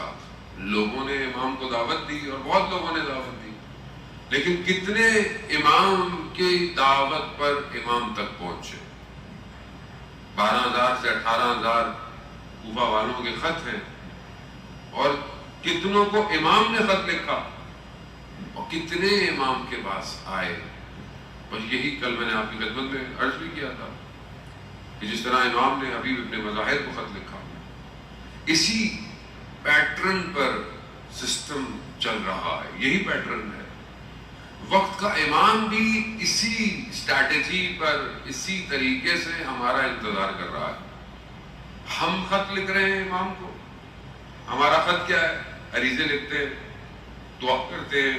ساتھ لوگوں نے امام کو دعوت دی اور بہت لوگوں نے دعوت دی، لیکن کتنے امام کی دعوت پر امام تک پہنچے؟ 12,000 سے 18,000 کوفہ والوں کے خط ہیں، اور کتنوں کو امام نے خط لکھا اور کتنے امام کے پاس آئے۔ بس یہی کل میں نے آپ کی خدمت میں عرض بھی کیا تھا کہ جس طرح امام نے حبیب ابن مظاہر کو خط لکھا، اسی پیٹرن پر سسٹم چل رہا ہے، یہی پیٹرن ہے۔ وقت کا امام بھی اسی اسٹریٹجی پر، اسی طریقے سے ہمارا انتظار کر رہا ہے۔ ہم خط لکھ رہے ہیں امام کو، ہمارا خط کیا ہے؟ عریضے لکھتے ہیں، دعا کرتے ہیں،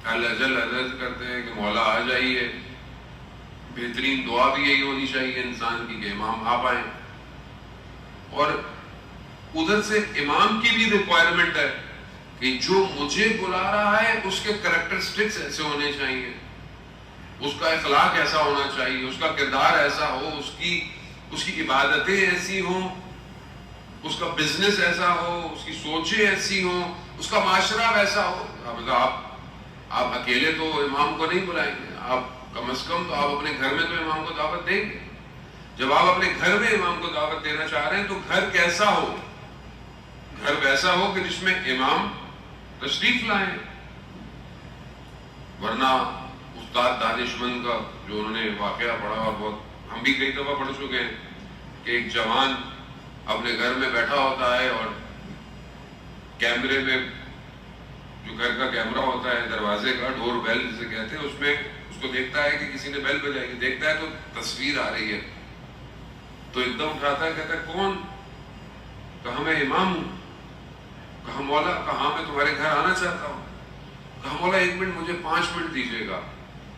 اللہ جل عرض کرتے ہیں کہ مولا آ جائیے۔ بہترین دعا بھی یہی ہونی چاہیے انسان کی کہ امام آ پائیں، اور ادھر سے امام کی بھی ریکوائرمنٹ ہے کہ جو مجھے بلا رہا ہے اس کے کریکٹرسٹکس ایسے ہونے چاہیے، اس کا اخلاق ایسا ہونا چاہیے، اس کا کردار ایسا ہو، اس کی عبادتیں ایسی ہوں، اس کا بزنس ایسا ہو، اس کی سوچیں ایسی ہوں، اس کا معاشرہ ویسا ہو۔ آپ اکیلے تو امام کو نہیں بلائیں گے، آپ کم از کم تو آپ اپنے گھر میں تو امام کو دعوت دیں گے۔ جب آپ اپنے گھر میں امام کو دعوت دینا چاہ رہے ہیں تو گھر کیسا ہو؟ گھر ویسا ہو کہ جس میں امام تشریف لائیں، ورنہ استاد دانشمند کا جو انہوں نے واقعہ پڑھا، اور بہت ہم بھی کئی دفعہ پڑھ چکے ہیں، کہ ایک جوان اپنے گھر میں بیٹھا ہوتا ہے اور کیمرے میں، جو گھر کا کیمرہ ہوتا ہے دروازے کا، ڈور بیل جسے کہتے ہیں، اس میں اس کو دیکھتا ہے کہ کسی نے بیل بجائی ہے، دیکھتا ہے تو تصویر آ رہی ہے، تو ایک دم اٹھاتا ہے، کہتا ہے کون؟ کہا میں امام ہوں۔ کہا مولا، کہا میں تمہارے گھر آنا چاہتا ہوں۔ کہا مولا 1 منٹ مجھے 5 منٹ دیجیے گا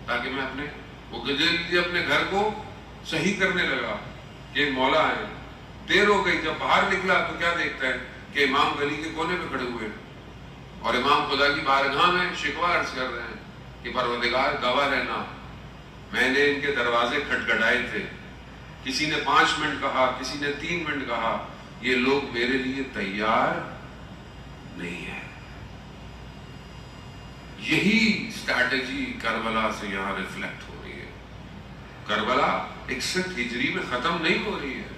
تاکہ میں وہ گجے اپنے گھر کو صحیح کرنے لگا کہ مولا آئے۔ دیر ہو گئی، جب باہر نکلا تو کیا دیکھتا ہے کہ امام گلی کے کونے پہ کھڑے ہوئے اور امام خدا کی بارگاہ میں شکوہ عرض کر رہے ہیں کہ پروردگار گواہ رہنا، میں نے ان کے دروازے کھٹکھٹائے تھے، کسی نے 5 منٹ کہا، کسی نے 3 منٹ کہا، یہ لوگ میرے لیے تیار نہیں ہے۔ یہی اسٹریٹجی کربلا سے یہاں ریفلیکٹ ہو رہی ہے۔ کربلا 61 ہجری میں ختم نہیں ہو رہی ہے۔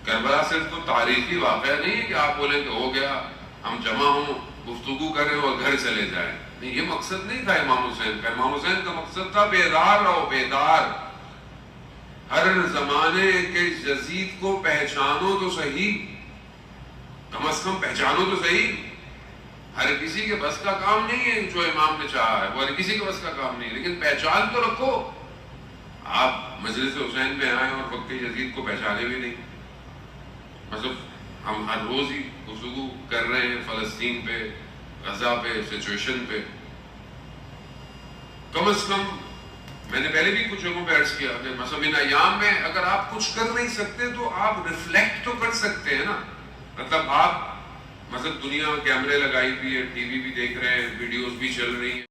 کربلا صرف تو تاریخی واقعہ نہیں ہے کہ آپ بولیں کہ ہو گیا، ہم جمع ہوں، گفتگو کریں اور گھر چلے جائیں، نہیں، یہ مقصد نہیں تھا امام حسین کا۔ امام حسین کا مقصد تھا بیدار رہو، بیدار، ہر زمانے کے یزید کو پہچانو تو صحیح، کم از کم پہچانو تو صحیح۔ ہر کسی کے بس کا کام نہیں ہے جو امام نے چاہا ہے، وہ ہر کسی کے بس کا کام نہیں ہے، لیکن پہچان تو رکھو۔ آپ مجلس حسین میں آئے اور وقت یزید کو پہچانے بھی نہیں۔ مطلب ہم ہر روز ہی گفتگو کر رہے ہیں فلسطین پہ، غزہ پہ، سچویشن پہ۔ کم از کم میں نے پہلے بھی کچھ جگہوں پہ عرض کیا کہ مثلا ان ایام میں اگر آپ کچھ کر نہیں سکتے تو آپ ریفلیکٹ تو کر سکتے ہیں نا۔ مطلب آپ دنیا کیمرے لگائی ہوئی ہے، ٹی وی بھی دیکھ رہے ہیں، ویڈیوز بھی چل رہی ہیں،